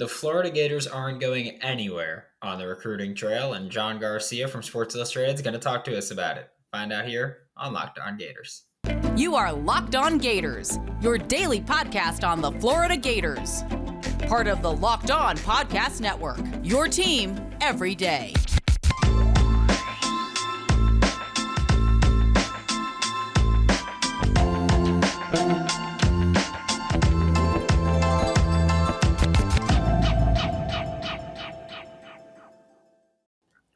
The Florida Gators aren't going anywhere on the recruiting trail, and John Garcia from Sports Illustrated is going to talk to us about it. Find out here on Locked On Gators. You are Locked On Gators, your daily podcast on the Florida Gators. Part of the Locked On Podcast Network, your team every day.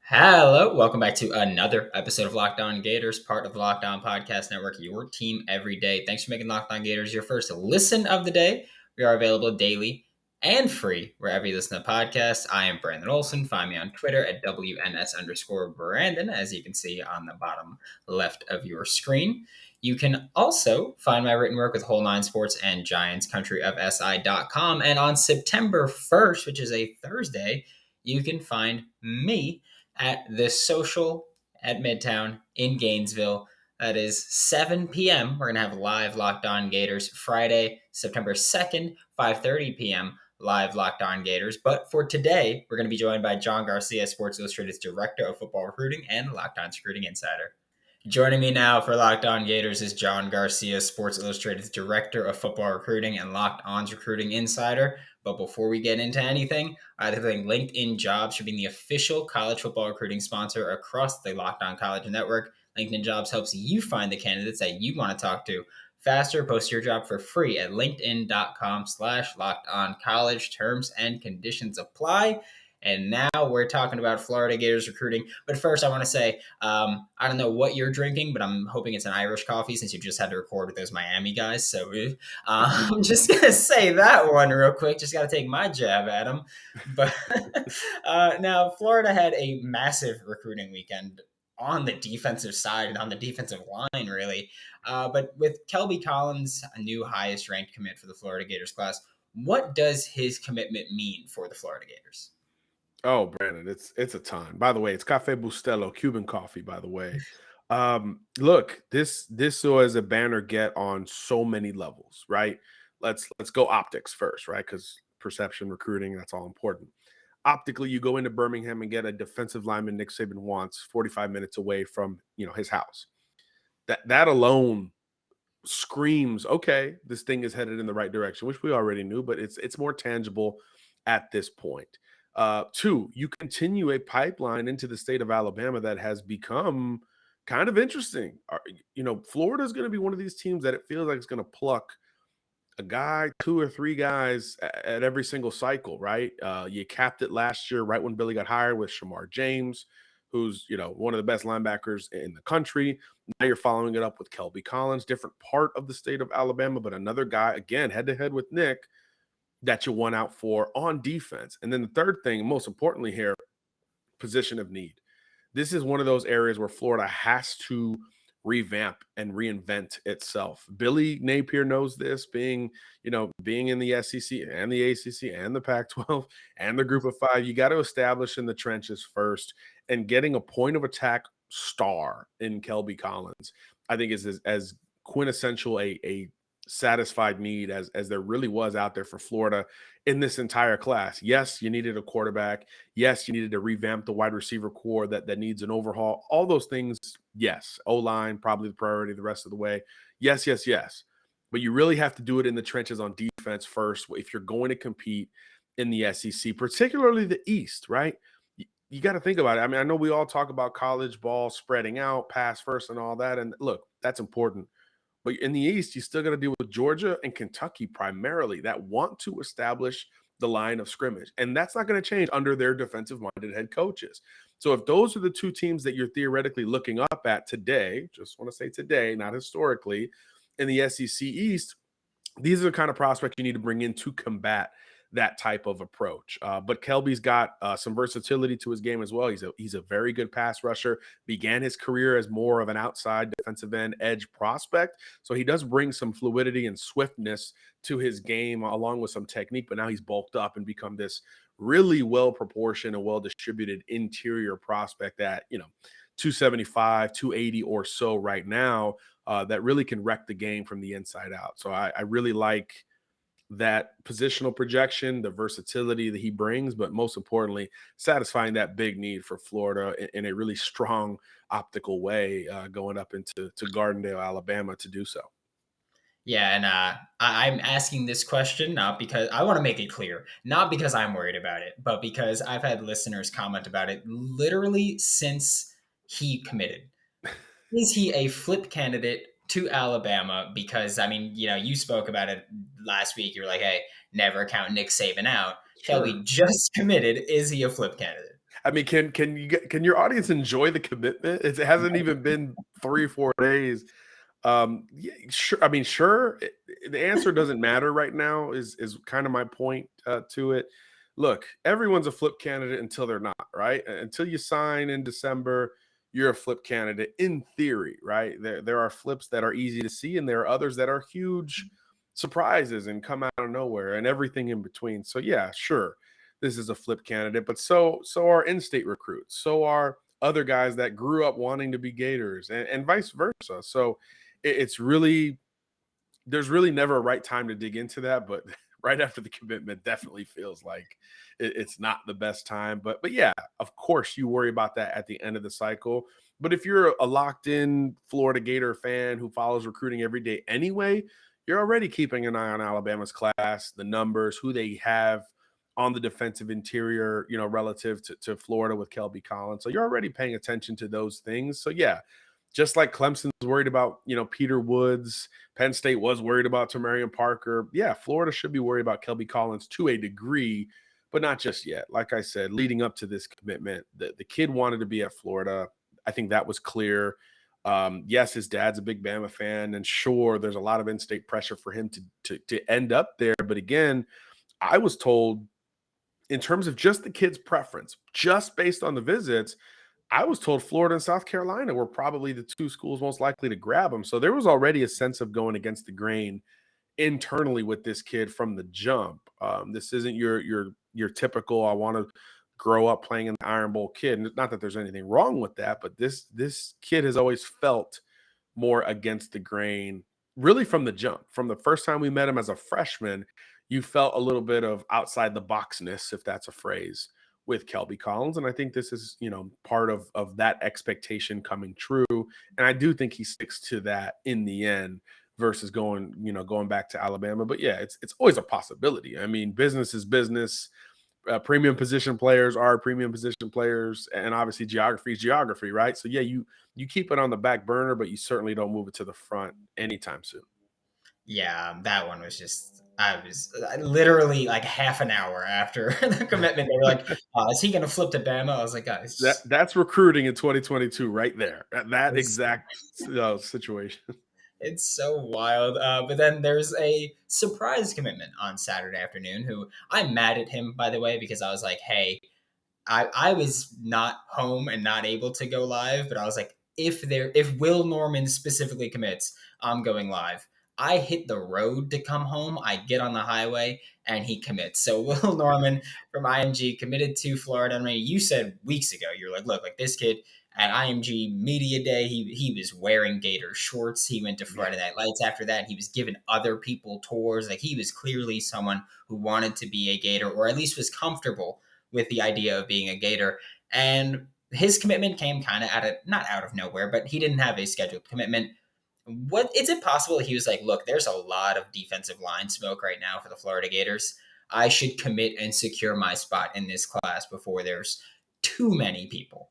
Hello, welcome back to another episode of Locked On Gators, part of the Locked On Podcast Network, your team every day. Thanks for making Locked On Gators your first listen of the day. We are available daily and free wherever you listen to podcasts. I am Brandon Olson. Find me on Twitter at WNS_Brandon, as you can see on the bottom left of your screen. You can also find my written work with Whole Nine Sports and GiantsCountryOfSI.com. And on September 1st, which is a Thursday, you can find me at The Social at Midtown in Gainesville. That is 7 p.m. We're going to have live Locked On Gators Friday, September 2nd, 5:30 p.m. live Locked On Gators. But for today, we're going to be joined by John Garcia, Sports Illustrated's Director of Football Recruiting and Locked On Recruiting Insider. Joining me now for Locked On Gators is John Garcia, Sports Illustrated's Director of Football Recruiting and Locked On's Recruiting Insider. But before we get into anything, I'd think LinkedIn Jobs should be the official college football recruiting sponsor across the Locked On College Network. LinkedIn Jobs helps you find the candidates that you want to talk to faster. Post your job for free at linkedin.com/LockedOnCollege. Terms and conditions apply. And now we're talking about Florida Gators recruiting. But first, I want to say, I don't know what you're drinking, but I'm hoping it's an Irish coffee since you just had to record with those Miami guys. So I'm just going to say that one real quick. Just got to take my jab at them. But now, Florida had a massive recruiting weekend on the defensive side and on the defensive line, really. But with Kelby Collins, a new highest ranked commit for the Florida Gators class, what does his commitment mean for the Florida Gators? Oh, Brandon, it's a ton. By the way, it's Cafe Bustelo, Cuban coffee, by the way. Look, this was a banner get on so many levels, right? Let's go optics first, right? Because perception, recruiting, that's all important. Optically, you go into Birmingham and get a defensive lineman Nick Saban wants 45 minutes away from, his house. That alone screams, okay, this thing is headed in the right direction, which we already knew, but it's more tangible at this point. Two, you continue a pipeline into the state of Alabama that has become kind of interesting. Florida is going to be one of these teams that it feels like it's going to pluck a guy, two or three guys at every single cycle, right? You capped it last year, right when Billy got hired with Kamran James, who's, one of the best linebackers in the country. Now you're following it up with Kelby Collins, different part of the state of Alabama, but another guy, again, head-to-head with Nick, that you won out for on defense. And then the third thing, most importantly here, position of need. This is one of those areas where Florida has to revamp and reinvent itself. Billy Napier knows this, being in the SEC and the ACC and the Pac-12 and the Group of Five. You got to establish in the trenches first, and getting a point of attack star in Kelby Collins, I think is as quintessential a satisfied need as there really was out there for Florida in this entire class. Yes, you needed a quarterback. Yes, you needed to revamp the wide receiver core that needs an overhaul. All those things, yes. O-line, probably the priority the rest of the way. Yes. But you really have to do it in the trenches on defense first if you're going to compete in the SEC, particularly the East, right? You got to think about it. I mean, I know we all talk about college ball spreading out, pass first and all that. And look, that's important. But in the East, you still got to deal with Georgia and Kentucky primarily that want to establish the line of scrimmage. And that's not going to change under their defensive-minded head coaches. So if those are the two teams that you're theoretically looking up at today, just want to say today, not historically, in the SEC East, these are the kind of prospects you need to bring in to combat that type of approach. But Kelby's got some versatility to his game as well. He's a very good pass rusher, began his career as more of an outside defensive end edge prospect. So he does bring some fluidity and swiftness to his game along with some technique, but now he's bulked up and become this really well-proportioned and well-distributed interior prospect at, 275, 280 or so right now that really can wreck the game from the inside out. So I really like that positional projection, the versatility that he brings, but most importantly, satisfying that big need for Florida in a really strong optical way, going up into Gardendale, Alabama, to do so. Yeah, and I'm asking this question not because I want to make it clear, not because I'm worried about it, but because I've had listeners comment about it literally since he committed. Is he a flip candidate to Alabama? Because I mean, you spoke about it last week. You're like, hey, never count Nick Saban out. Sure. Kelby just committed. Is he a flip candidate? I mean, can your audience enjoy the commitment? It hasn't even been 3 or 4 days. Yeah, sure. I mean, sure. The answer doesn't matter right now. Is kind of my point to it. Look, everyone's a flip candidate until they're not, right? Until you sign in December, you're a flip candidate in theory, right? There are flips that are easy to see, and there are others that are huge surprises and come out of nowhere, and everything in between. So yeah, sure, this is a flip candidate, but so are in-state recruits, so are other guys that grew up wanting to be Gators, and vice versa. So it's really, there's really never a right time to dig into that, but right after the commitment definitely feels like it's not the best time. But yeah, of course you worry about that at the end of the cycle. But if you're a locked in Florida Gator fan who follows recruiting every day anyway, you're already keeping an eye on Alabama's class, the numbers, who they have on the defensive interior, relative to Florida with Kelby Collins. So you're already paying attention to those things. So yeah, just like Clemson's worried about, Peter Woods, Penn State was worried about Tamarion Parker. Yeah, Florida should be worried about Kelby Collins to a degree, but not just yet. Like I said, leading up to this commitment, the kid wanted to be at Florida. I think that was clear. Yes, his dad's a big Bama fan, and sure, there's a lot of in-state pressure for him to end up there. But again, I was told, in terms of just the kid's preference, just based on the visits, I was told Florida and South Carolina were probably the two schools most likely to grab him. So there was already a sense of going against the grain internally with this kid from the jump. This isn't your typical, I want to grow up playing in the Iron Bowl kid. Not that there's anything wrong with that, but this kid has always felt more against the grain, really from the jump. From the first time we met him as a freshman, you felt a little bit of outside the boxness, if that's a phrase, with Kelby Collins. And I think this is, part of that expectation coming true. And I do think he sticks to that in the end versus going back to Alabama. But yeah, it's always a possibility. I mean, business is business. Premium position players are premium position players, and obviously geography is geography, right? So yeah, you keep it on the back burner, but you certainly don't move it to the front anytime soon. Yeah, that one was just. I was literally like half an hour after the commitment. They were like, "Is he going to flip to Bama?" I was like, "Guys, That's recruiting in 2022 right there. That it's exact situation. it's so wild." But then there's a surprise commitment on Saturday afternoon. Who I'm mad at him, by the way, because I was like, "Hey, I was not home and not able to go live, but I was like, if Will Norman specifically commits, I'm going live." I hit the road to come home. I get on the highway and he commits. So Will Norman from IMG committed to Florida. I mean, you said weeks ago, you're like, look, like this kid at IMG Media Day, he was wearing Gator shorts. He went to Friday Night Lights after that. He was giving other people tours. Like he was clearly someone who wanted to be a Gator, or at least was comfortable with the idea of being a Gator. And his commitment came kind of not out of nowhere, but he didn't have a scheduled commitment. What is it possible he was like, look, there's a lot of defensive line smoke right now for the Florida Gators. I should commit and secure my spot in this class before there's too many people.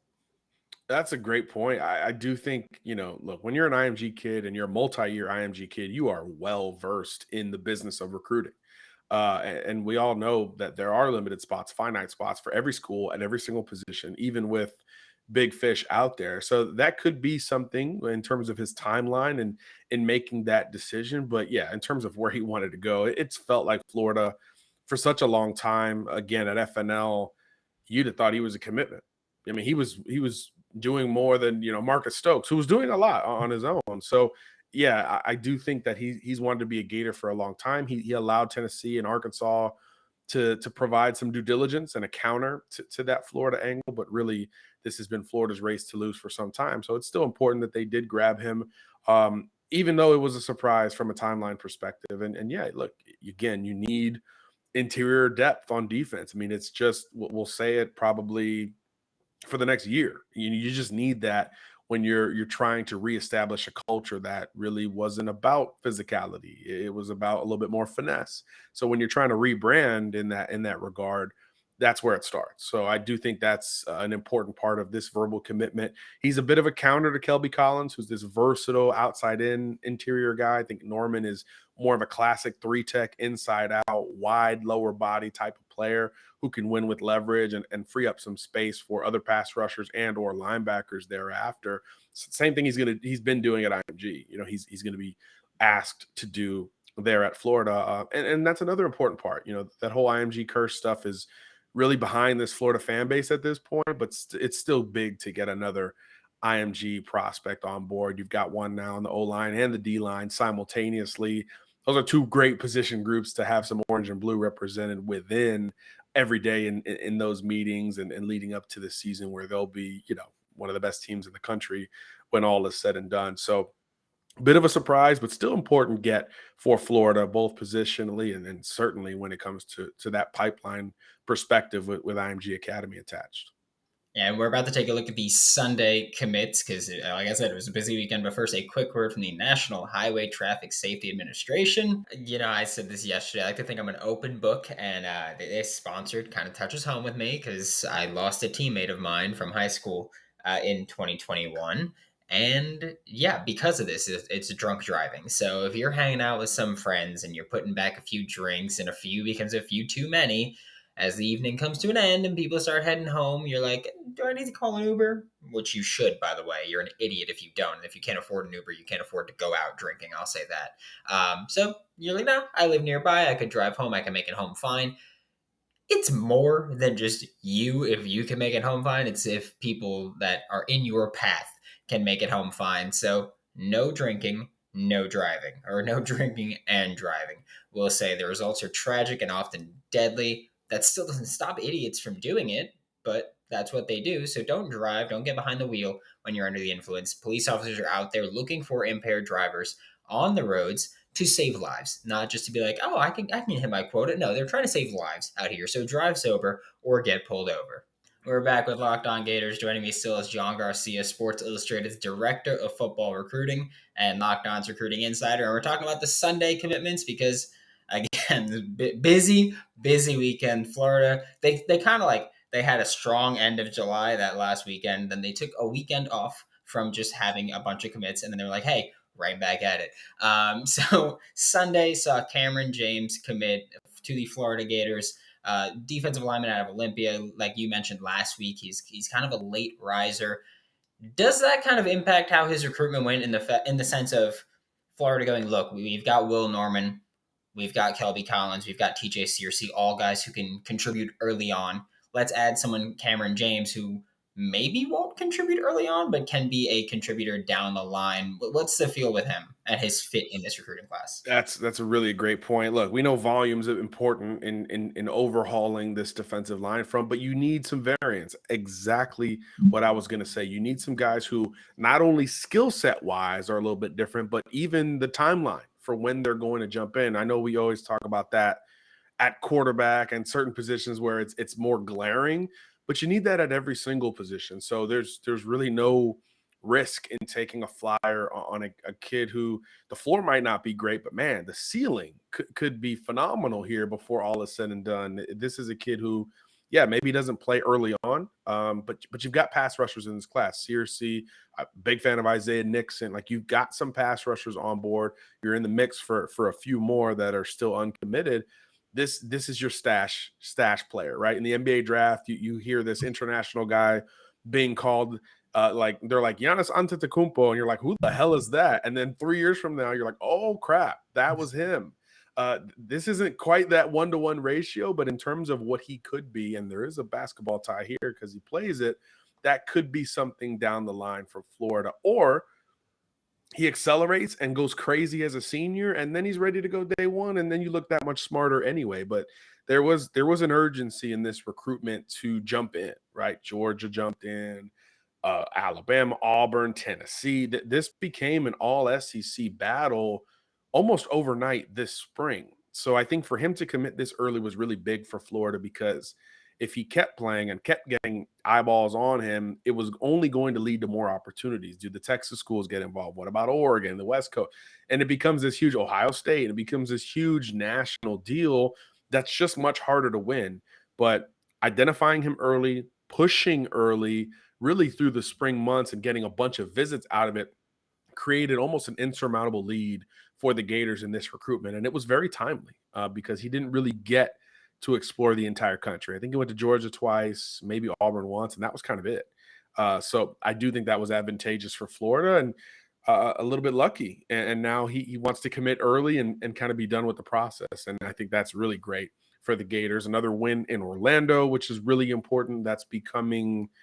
That's a great point. I do think, look, when you're an IMG kid and you're a multi-year IMG kid, you are well versed in the business of recruiting. And we all know that there are limited spots, finite spots for every school at every single position, even with big fish out there. So that could be something in terms of his timeline and in making that decision. But yeah, in terms of where he wanted to go, it's felt like Florida for such a long time. Again, at FNL, you'd have thought he was a commitment. I mean, he was doing more than Marcus Stokes, who was doing a lot on his own. So yeah, I do think that he's wanted to be a Gator for a long time. He allowed Tennessee and Arkansas to provide some due diligence and a counter to that Florida angle, but really this has been Florida's race to lose for some time. So it's still important that they did grab him. even though it was a surprise from a timeline perspective. And yeah, look, again, you need interior depth on defense. I mean, it's just, we'll say it probably for the next year. You just need that when you're trying to reestablish a culture that really wasn't about physicality. It was about a little bit more finesse. So when you're trying to rebrand in that regard, that's where it starts. So I do think that's an important part of this verbal commitment. He's a bit of a counter to Kelby Collins, who's this versatile outside in interior guy. I think Norman is more of a classic 3-tech inside out, wide lower body type of player who can win with leverage and free up some space for other pass rushers and or linebackers thereafter. Same thing he's been doing at IMG. He's going to be asked to do there at Florida. And that's another important part. That whole IMG curse stuff is really behind this Florida fan base at this point, but it's still big to get another IMG prospect on board. You've got one now on the O-line and the D-line simultaneously. Those are two great position groups to have some orange and blue represented within every day in those meetings and leading up to the season, where they'll be, one of the best teams in the country when all is said and done. So a bit of a surprise, but still important get for Florida, both positionally and certainly when it comes to that pipeline perspective with IMG Academy attached. And we're about to take a look at the Sunday commits because, like I said, it was a busy weekend. But first, a quick word from the National Highway Traffic Safety Administration. I said this yesterday. I like to think I'm an open book, and they sponsored kind of touches home with me because I lost a teammate of mine from high school in 2021. And yeah, because of this, it's drunk driving. So if you're hanging out with some friends and you're putting back a few drinks and a few becomes a few too many, as the evening comes to an end and people start heading home, you're like, do I need to call an Uber? Which you should, by the way. You're an idiot if you don't. And if you can't afford an Uber, you can't afford to go out drinking. I'll say that. So you're like, no, I live nearby. I could drive home. I can make it home fine. It's more than just you. If you can make it home fine, it's if people that are in your path can make it home fine. So no drinking, no driving, or no drinking and driving. We'll say the results are tragic and often deadly. That still doesn't stop idiots from doing it, but that's what they do. So don't drive, don't get behind the wheel when you're under the influence. Police officers are out there looking for impaired drivers on the roads to save lives, not just to be like, oh, I can hit my quota. No, they're trying to save lives out here. So drive sober or get pulled over. We're back with Locked On Gators. Joining me still is John Garcia, Sports Illustrated's Director of Football Recruiting and Locked On's Recruiting Insider. And we're talking about the Sunday commitments because, again, busy weekend. Florida, they kind of they had a strong end of July that last weekend. Then they took a weekend off from just having a bunch of commits. And then they were like, hey, right back at it. So Sunday saw Kamran James commit to the Florida Gators. Defensive lineman out of Olympia, like you mentioned last week, he's kind of a late riser. Does that kind of impact how his recruitment went in the sense of Florida going, look, we've got Will Norman, we've got Kelby Collins, we've got TJ Searcy, all guys who can contribute early on. Let's add someone, Kamran James, who maybe won't contribute early on, but can be a contributor down the line. What's the feel with him and his fit in this recruiting class? That's a really great point. Look, we know volumes are important in overhauling this defensive line front, but you need some variance. Exactly what I was going to say. You need some guys who not only skill set wise are a little bit different, but even the timeline for when they're going to jump in. I know we always talk about that at quarterback and certain positions where it's more glaring, but you need that at every single position. So there's really no risk in taking a flyer on a kid who the floor might not be great, but man, the ceiling could be phenomenal here before all is said and done. This is a kid who, yeah, maybe doesn't play early on, but you've got pass rushers in this class. Searcy, big fan of Isaiah Nixon. Like, you've got some pass rushers on board. You're in the mix for a few more that are still uncommitted. This is your stash player, right? In the NBA draft, you hear this international guy being called like they're like Giannis Antetokounmpo, and you're like, who the hell is that? And then 3 years from now, you're like, oh crap, that was him. This isn't quite that 1-to-1 ratio, but in terms of what he could be, and there is a basketball tie here because he plays it, that could be something down the line for Florida. Or he accelerates and goes crazy as a senior, and then he's ready to go day one, and then you look that much smarter anyway. But there was an urgency in this recruitment to jump in, right? Georgia jumped in, Alabama, Auburn, Tennessee. This became an all SEC battle almost overnight this spring. So I think for him to commit this early was really big for Florida, because if he kept playing and kept getting eyeballs on him, it was only going to lead to more opportunities. Do the Texas schools get involved? What about Oregon, the West Coast? And it becomes this huge Ohio State, and it becomes this huge national deal that's just much harder to win. But identifying him early, pushing early, really through the spring months and getting a bunch of visits out of it, created almost an insurmountable lead for the Gators in this recruitment. And it was very timely because he didn't really get to explore the entire country. I think he went to Georgia twice, maybe Auburn once, and that was kind of it. So I do think that was advantageous for Florida, and a little bit lucky. And now he wants to commit early and kind of be done with the process. And I think that's really great for the Gators. Another win in Orlando, which is really important. That's becoming –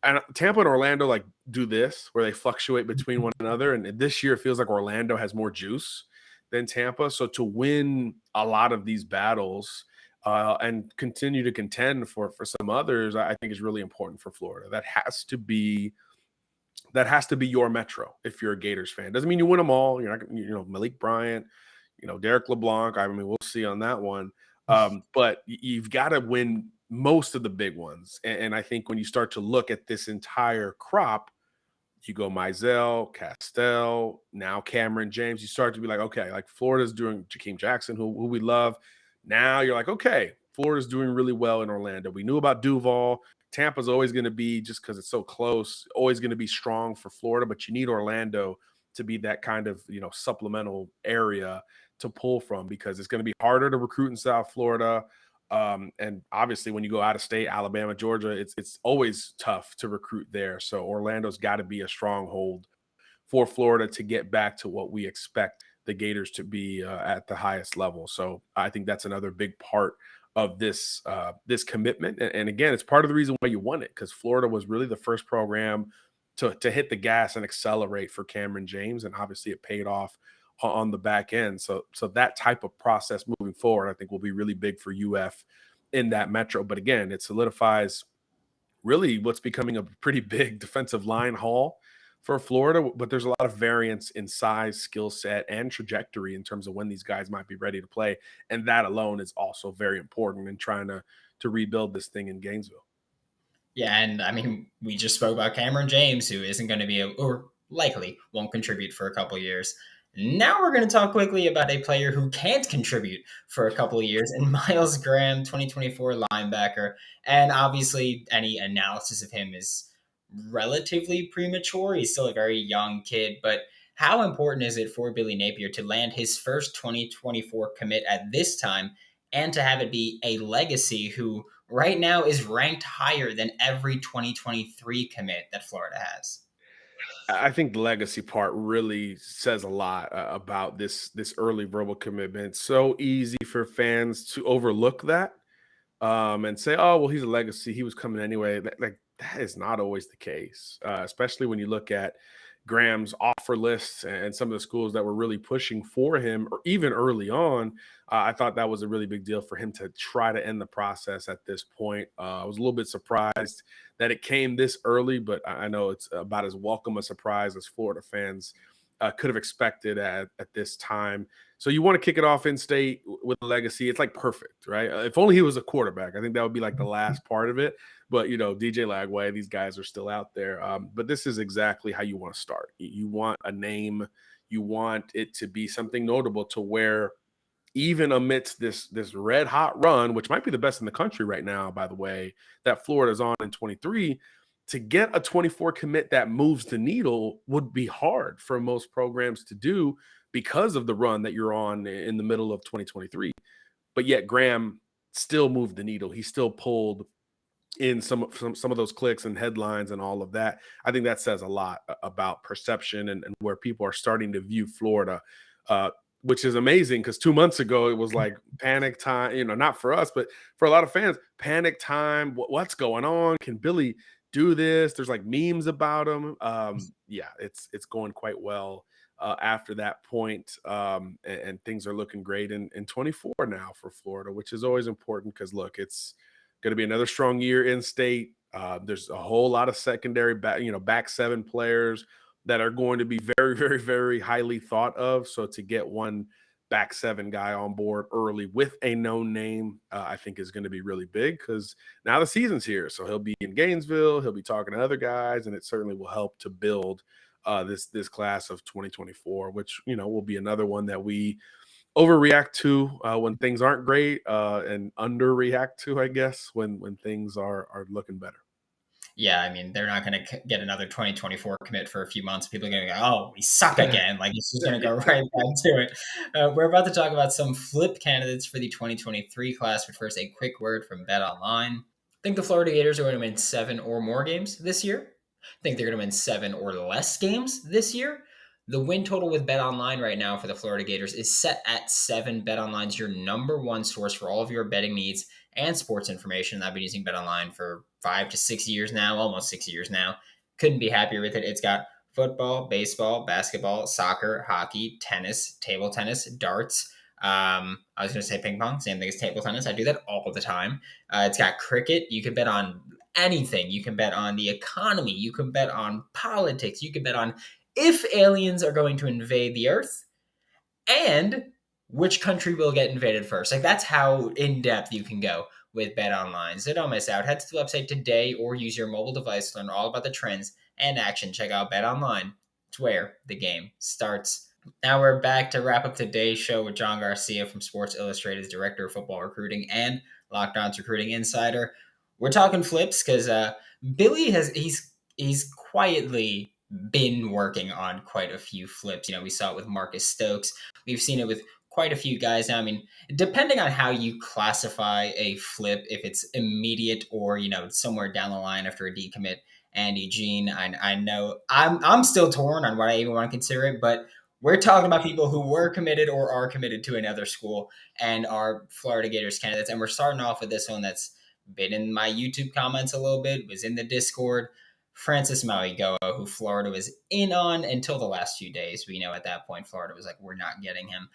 and Tampa and Orlando like do this where they fluctuate between one another. And this year it feels like Orlando has more juice than Tampa. So to win a lot of these battles and continue to contend for some others, I think is really important for Florida. That has to be your metro if you're a Gators fan. Doesn't mean you win them all. You're not, Malik Bryant, Derek LeBlanc. I mean, we'll see on that one. But you've got to win most of the big ones. And I think when you start to look at this entire crop, you go Mizell, Castell, now Kamran James, you start to be like, okay, like Florida's doing Jakeem Jackson, who we love. Now you're like, okay, Florida's doing really well in Orlando. We knew about Duval. Tampa's always going to be, just because it's so close, always going to be strong for Florida, but you need Orlando to be that kind of, supplemental area to pull from, because it's going to be harder to recruit in South Florida. And obviously when you go out of state, Alabama, Georgia, it's always tough to recruit there. So Orlando's got to be a stronghold for Florida to get back to what we expect the Gators to be at the highest level. So I think that's another big part of this commitment. And again, it's part of the reason why you won it, because Florida was really the first program to hit the gas and accelerate for Kamran James. And obviously it paid off on the back end. So that type of process moving forward, I think, will be really big for UF in that metro. But again, it solidifies really what's becoming a pretty big defensive line haul for Florida. But there's a lot of variance in size, skill set, and trajectory in terms of when these guys might be ready to play. And that alone is also very important in trying to rebuild this thing in Gainesville. Yeah, and I mean, we just spoke about Kamran James, who isn't going to be or likely won't contribute for a couple years. Now we're going to talk quickly about a player who can't contribute for a couple of years, and Myles Graham, 2024 linebacker. And obviously, any analysis of him is relatively premature. He's still a very young kid, but how important is it for Billy Napier to land his first 2024 commit at this time, and to have it be a legacy who right now is ranked higher than every 2023 commit that Florida has? I think the legacy part really says a lot about this early verbal commitment. It's so easy for fans to overlook that and say, "Oh, well, he's a legacy. He was coming anyway." That is not always the case, especially when you look at Graham's offer lists and some of the schools that were really pushing for him, or even early on. I thought that was a really big deal for him to try to end the process at this point. I was a little bit surprised that it came this early, but I know it's about as welcome a surprise as Florida fans could have expected at this time. So you want to kick it off in state with a legacy. It's like perfect, right? If only he was a quarterback. I think that would be like the last part of it. But, DJ Lagway, these guys are still out there. But this is exactly how you want to start. You want a name. You want it to be something notable to where even amidst this red hot run, which might be the best in the country right now, by the way, that Florida's on in 23, to get a 24 commit that moves the needle would be hard for most programs to do because of the run that you're on in the middle of 2023. But yet Graham still moved the needle. He still pulled in some of those clicks and headlines and all of that. I think that says a lot about perception and where people are starting to view Florida, which is amazing, because 2 months ago it was like panic time, not for us, but for a lot of fans, panic time. What's going on? Can Billy do this? There's like memes about him. Yeah, it's going quite well after that point. And things are looking great in 24 now for Florida, which is always important, because look, it's going to be another strong year in state. There's a whole lot of secondary back seven players that are going to be very, very, very highly thought of. So to get one back seven guy on board early with a known name, I think is going to be really big because now the season's here. So he'll be in Gainesville, he'll be talking to other guys, and it certainly will help to build this class of 2024, which will be another one that we overreact to when things aren't great, and underreact to, I guess, when things are looking better. Yeah, I mean, they're not going to get another 2024 commit for a few months. People are going to go, oh, we suck again. Like, it's just going to go right back to it. We're about to talk about some flip candidates for the 2023 class, but first, a quick word from BetOnline. Think the Florida Gators are going to win 7 or more games this year? Think they're going to win 7 or less games this year? The win total with BetOnline right now for the Florida Gators is set at 7. BetOnline is your number one source for all of your betting needs and sports information. I've been using BetOnline for 5 to 6 years now, almost 6 years now. Couldn't be happier with it. It's got football, baseball, basketball, soccer, hockey, tennis, table tennis, darts. I was going to say ping pong, same thing as table tennis. I do that all the time. It's got cricket. You can bet on anything. You can bet on the economy. You can bet on politics. You can bet on if aliens are going to invade the Earth and which country will get invaded first. Like, that's how in-depth you can go with BetOnline. So don't miss out. Head to the website today or use your mobile device to learn all about the trends and action. Check out BetOnline. It's where the game starts. Now we're back to wrap up today's show with John Garcia from Sports Illustrated's Director of Football Recruiting and Locked On's Recruiting Insider. We're talking flips because Billy he's quietly been working on quite a few flips. We saw it with Marcus Stokes. We've seen it with quite a few guys now. I mean, depending on how you classify a flip, if it's immediate or somewhere down the line after a decommit. And Eugene, I know I'm still torn on what I even want to consider it, but we're talking about people who were committed or are committed to another school and are Florida Gators candidates. And we're starting off with this one that's been in my YouTube comments a little bit, was in the Discord. Francis Mauigoa, who Florida was in on until the last few days. We know at that point Florida was like, we're not getting him.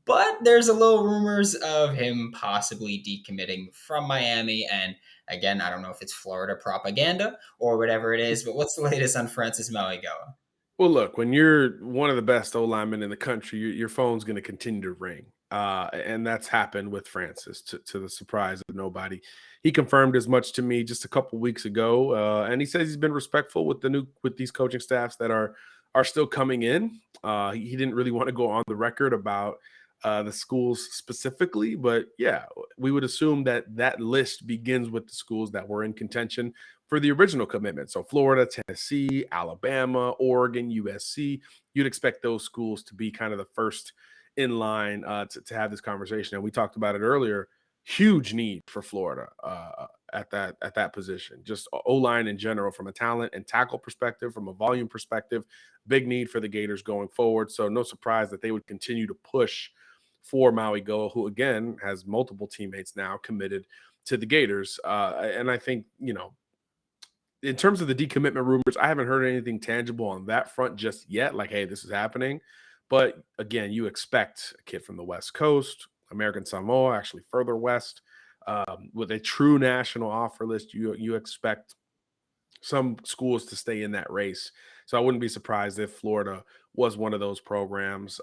But there's a little rumors of him possibly decommitting from Miami. And again, I don't know if it's Florida propaganda or whatever it is, but what's the latest on Francis Mauigoa? Well, look, when you're one of the best O linemen in the country, your phone's going to continue to ring. And that's happened with Francis to the surprise of nobody. He confirmed as much to me just a couple weeks ago. And he says he's been respectful with these coaching staffs that are still coming in. He didn't really want to go on the record about the schools specifically, but yeah, we would assume that list begins with the schools that were in contention for the original commitment. So Florida, Tennessee, Alabama, Oregon, USC, you'd expect those schools to be kind of the first in line to have this conversation. And we talked about it earlier. Huge need for Florida at that position. Just O-line in general, from a talent and tackle perspective, from a volume perspective, big need for the Gators going forward. So no surprise that they would continue to push for Mauigoa, who again has multiple teammates now committed to the Gators. And I think, in terms of the decommitment rumors, I haven't heard anything tangible on that front just yet. Like, hey, this is happening. But again, you expect a kid from the West Coast, American Samoa, actually further west, with a true national offer list. You expect some schools to stay in that race. So I wouldn't be surprised if Florida was one of those programs.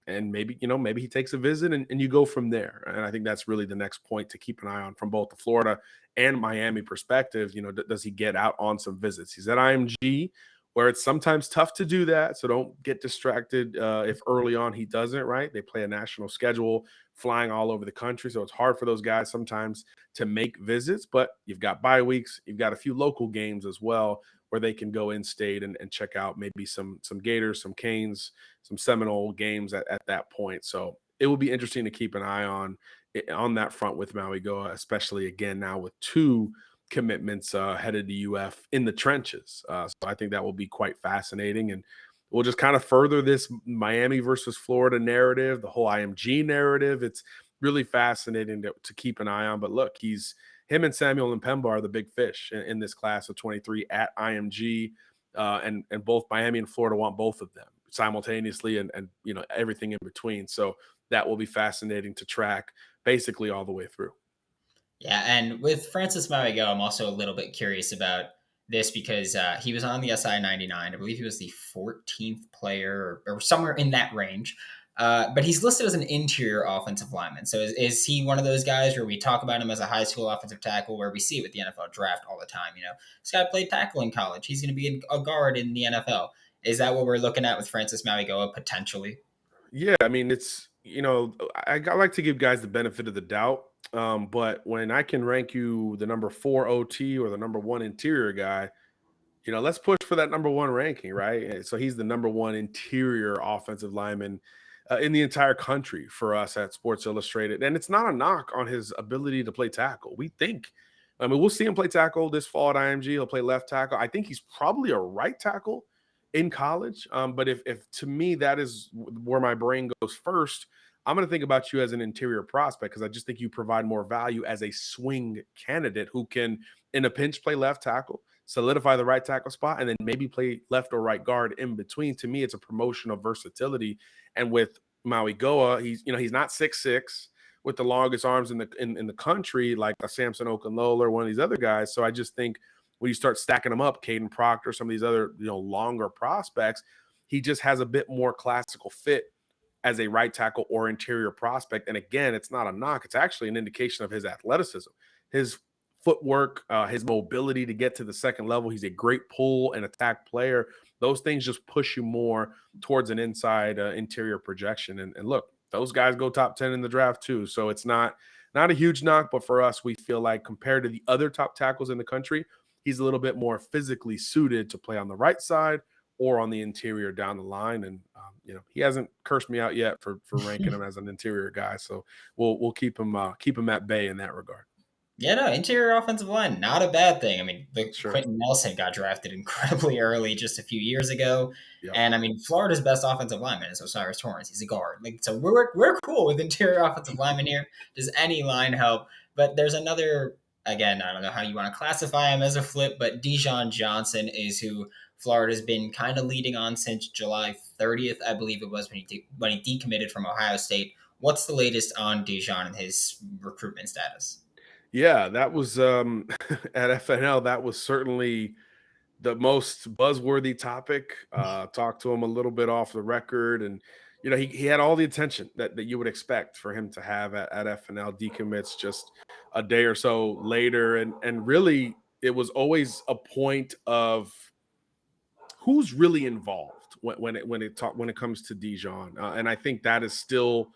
And maybe he takes a visit and you go from there. And I think that's really the next point to keep an eye on from both the Florida and Miami perspective. Does he get out on some visits? He's at IMG, where it's sometimes tough to do that. So don't get distracted if early on he doesn't, right? They play a national schedule, flying all over the country. So it's hard for those guys sometimes to make visits, but you've got bye weeks. You've got a few local games as well where they can go in state and check out maybe some Gators, some Canes, some Seminole games at that point. So it will be interesting to keep an eye on that front with Mauigoa, especially again now with 2 commitments headed to UF in the trenches. So I think that will be quite fascinating, and we'll just kind of further this Miami versus Florida narrative, the whole IMG narrative. It's really fascinating to keep an eye on. But look, him and Samuel and Pemba are the big fish in this class of 23 at IMG, and both Miami and Florida want both of them simultaneously, and everything in between. So that will be fascinating to track basically all the way through. Yeah, and with Francis Mauigoa, I'm also a little bit curious about this because he was on the SI 99. I believe he was the 14th player or somewhere in that range. But he's listed as an interior offensive lineman. So is he one of those guys where we talk about him as a high school offensive tackle, where we see it with the NFL draft all the time? This guy played tackle in college. He's going to be a guard in the NFL. Is that what we're looking at with Francis Mauigoa potentially? Yeah, I mean, I like to give guys the benefit of the doubt. But when I can rank you the number 4 OT or the number 1 interior guy, let's push for that number 1 ranking, right? So he's the number 1 interior offensive lineman in the entire country for us at Sports Illustrated. And it's not a knock on his ability to play tackle. I mean, we'll see him play tackle this fall at IMG. He'll play left tackle. I think he's probably a right tackle in college. But if to me, that is where my brain goes first, I'm going to think about you as an interior prospect because I just think you provide more value as a swing candidate who can, in a pinch, play left tackle, solidify the right tackle spot, and then maybe play left or right guard in between. To me, it's a promotion of versatility. And with Mauigoa, he's not 6'6" with the longest arms in the country, like a Samson Okunlola or one of these other guys. So I just think when you start stacking them up, Caden Proctor, some of these other longer prospects, he just has a bit more classical fit as a right tackle or interior prospect. And again, it's not a knock. It's actually an indication of his athleticism, his footwork, his mobility to get to the second level. He's a great pull and attack player. Those things just push you more towards an inside interior projection. And look, those guys go top 10 in the draft too. So it's not a huge knock, but for us, we feel like compared to the other top tackles in the country, he's a little bit more physically suited to play on the right side or on the interior down the line. And he hasn't cursed me out yet for ranking him as an interior guy. So we'll keep him at bay in that regard. Yeah, no, interior offensive line, not a bad thing. I mean, Sure. Quentin Nelson got drafted incredibly early just a few years ago. Yep. And I mean, Florida's best offensive lineman is Osiris Torrance. He's a guard. So we're cool with interior offensive lineman here. Does any line help? But there's another, again, I don't know how you want to classify him as a flip, but Dijon Johnson is who Florida's been kind of leading on since July 30th, I believe it was when he decommitted from Ohio State. What's the latest on Dijon and his recruitment status? Yeah, that was at FNL. That was certainly the most buzzworthy topic. Talked to him a little bit off the record, and he had all the attention that you would expect for him to have at FNL. Decommits just a day or so later, and really it was always a point of who's really involved when it comes to Dijon, and I think that is still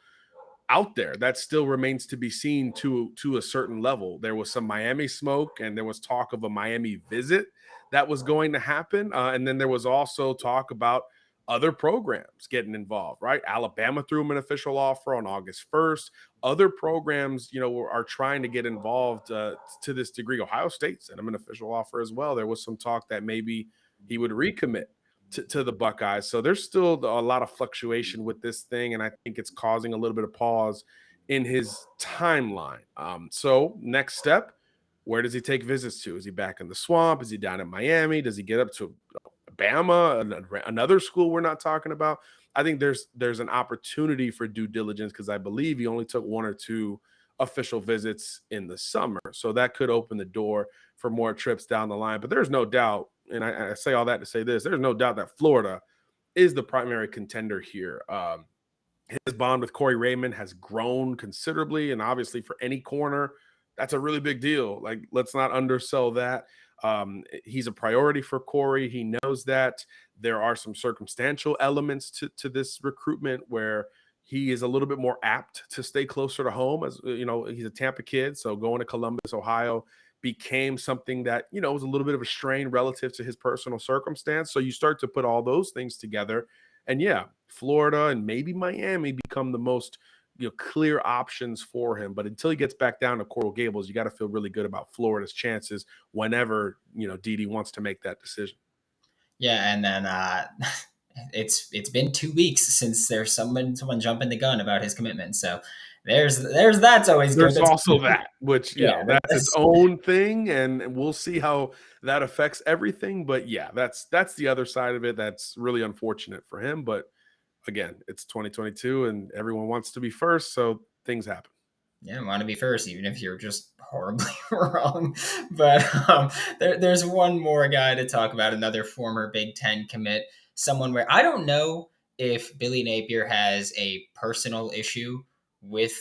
out there. That still remains to be seen to a certain level. There was some Miami smoke, and there was talk of a Miami visit that was going to happen, and then there was also talk about other programs getting involved. Right, Alabama threw him an official offer on August 1st. Other programs, are trying to get involved to this degree. Ohio State sent him an official offer as well. There was some talk that maybe he would recommit to the Buckeyes. So there's still a lot of fluctuation with this thing, and I think it's causing a little bit of pause in his timeline. So next step, where does he take visits to? Is he back in the swamp? Is he down in Miami? Does he get up to Bama, another school we're not talking about? I think there's an opportunity for due diligence because I believe he only took 1 or 2 official visits in the summer. So that could open the door for more trips down the line. But there's no doubt, and I say all that to say this, there's no doubt that Florida is the primary contender here. His bond with Corey Raymond has grown considerably, and obviously for any corner, that's a really big deal. Like, let's not undersell that. He's a priority for Corey. He knows that. There are some circumstantial elements to this recruitment where he is a little bit more apt to stay closer to home. As he's a Tampa kid, so going to Columbus, Ohio became something that was a little bit of a strain relative to his personal circumstance. So you start to put all those things together, and yeah, Florida and maybe Miami become the most clear options for him. But until he gets back down to Coral Gables, you got to feel really good about Florida's chances whenever Didi wants to make that decision. Yeah, and then it's been 2 weeks since there's someone jumping the gun about his commitment. So there's that's always good. There's also that, which yeah, that's its own thing, and we'll see how that affects everything. But yeah, that's the other side of it. That's really unfortunate for him. But again, it's 2022, and everyone wants to be first, so things happen. Yeah, want to be first, even if you're just horribly wrong. But there's one more guy to talk about, another former Big Ten commit, someone where I don't know if Billy Napier has a personal issue with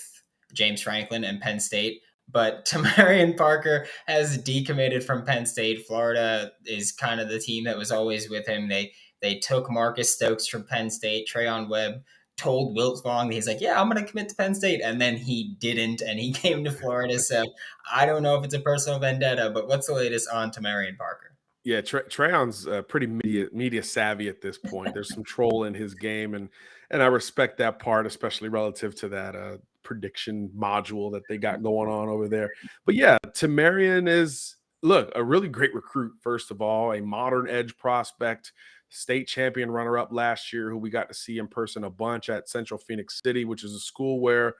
James Franklin and Penn State, but Tamarion Parker has decommitted from Penn State. Florida is kind of the team that was always with him. They took Marcus Stokes from Penn State, Trayon Webb told Wilt Fong, he's like, yeah, I'm going to commit to Penn State. And then he didn't, and he came to Florida. So I don't know if it's a personal vendetta, but what's the latest on Tamarion Parker? Yeah, Trayon's pretty media savvy at this point. There's some troll in his game, and I respect that part, especially relative to that prediction module that they got going on over there. But yeah, Tamarion is look a really great recruit. First of all, a modern edge prospect, state champion runner-up last year, who we got to see in person a bunch at Central Phoenix City, which is a school where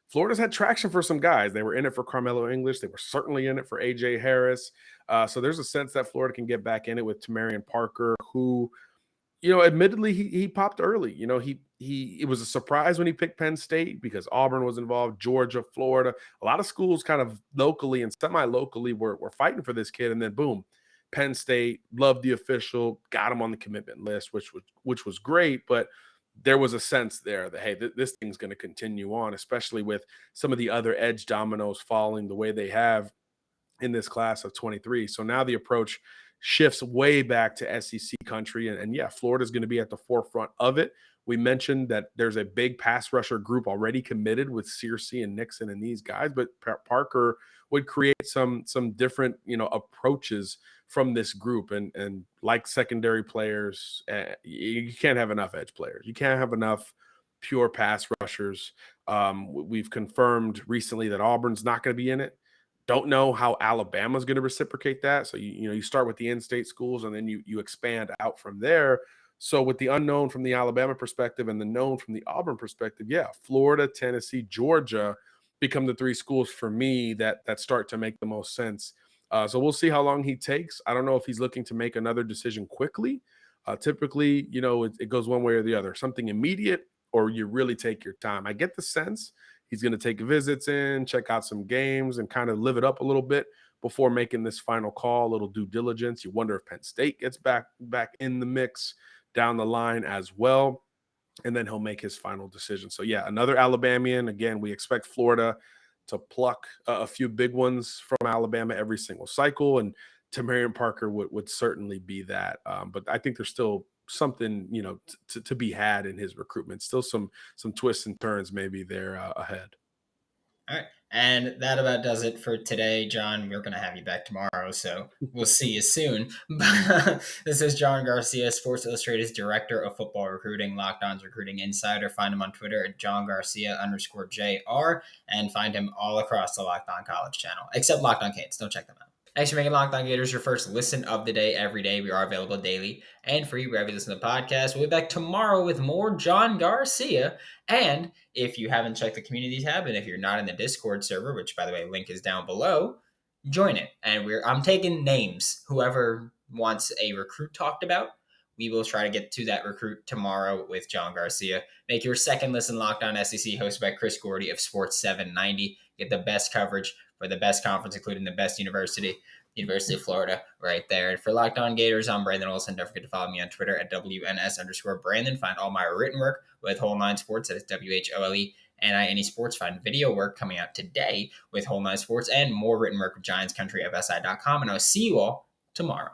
Florida's had traction for some guys. They were in it for Carmelo English. They were certainly in it for AJ Harris. So there's a sense that Florida can get back in it with Tamarion Parker, who, admittedly he popped early. It was a surprise when he picked Penn State because Auburn was involved, Georgia, Florida. A lot of schools kind of locally and semi-locally were fighting for this kid, and then boom, Penn State loved the official, got him on the commitment list, which was great, but there was a sense there that, hey, this thing's going to continue on, especially with some of the other edge dominoes falling the way they have in this class of 23. So now the approach shifts way back to SEC country. And yeah, Florida's going to be at the forefront of it. We mentioned that there's a big pass rusher group already committed with Searcy and Nixon and these guys, but Parker would create some different, approaches from this group. And like secondary players, you can't have enough edge players. You can't have enough pure pass rushers. We've confirmed recently that Auburn's not going to be in it. Don't know how Alabama's going to reciprocate that. So you start with the in-state schools and then you expand out from there. So with the unknown from the Alabama perspective and the known from the Auburn perspective, yeah, Florida, Tennessee, Georgia become the three schools for me that start to make the most sense. So we'll see how long he takes. I don't know if he's looking to make another decision quickly. Typically, it goes one way or the other, something immediate or you really take your time. I get the sense he's going to take visits in, check out some games, and kind of live it up a little bit before making this final call, a little due diligence. You wonder if Penn State gets back in the mix down the line as well, and then he'll make his final decision. So, yeah, another Alabamian. Again, we expect Florida to pluck a few big ones from Alabama every single cycle, and Tamarion Parker would certainly be that. But I think there's still something to be had in his recruitment. Still some twists and turns maybe there ahead. All right. And that about does it for today, John. We're going to have you back tomorrow, so we'll see you soon. This is John Garcia, Sports Illustrated's Director of Football Recruiting, Locked On's Recruiting Insider. Find him on Twitter at JohnGarcia_JR, and find him all across the Locked On College channel, except Locked On Canes. Don't check them out. Thanks for making Locked On Gators your first listen of the day every day. We are available daily and free wherever you listen to podcasts. We'll be back tomorrow with more John Garcia. And if you haven't checked the community tab, and if you're not in the Discord server, which by the way, link is down below, join it. And I'm taking names. Whoever wants a recruit talked about, we will try to get to that recruit tomorrow with John Garcia. Make your second listen Locked On SEC, hosted by Chris Gordy of Sports 790. Get the best coverage for the best conference, including the best university, University of Florida, right there. And for Locked On Gators, I'm Brandon Olson. Don't forget to follow me on Twitter at WNS_Brandon. Find all my written work with Whole Nine Sports. That is WHOLENINE Sports. Find video work coming out today with Whole Nine Sports and more written work with Giants Country of SI.com. And I'll see you all tomorrow.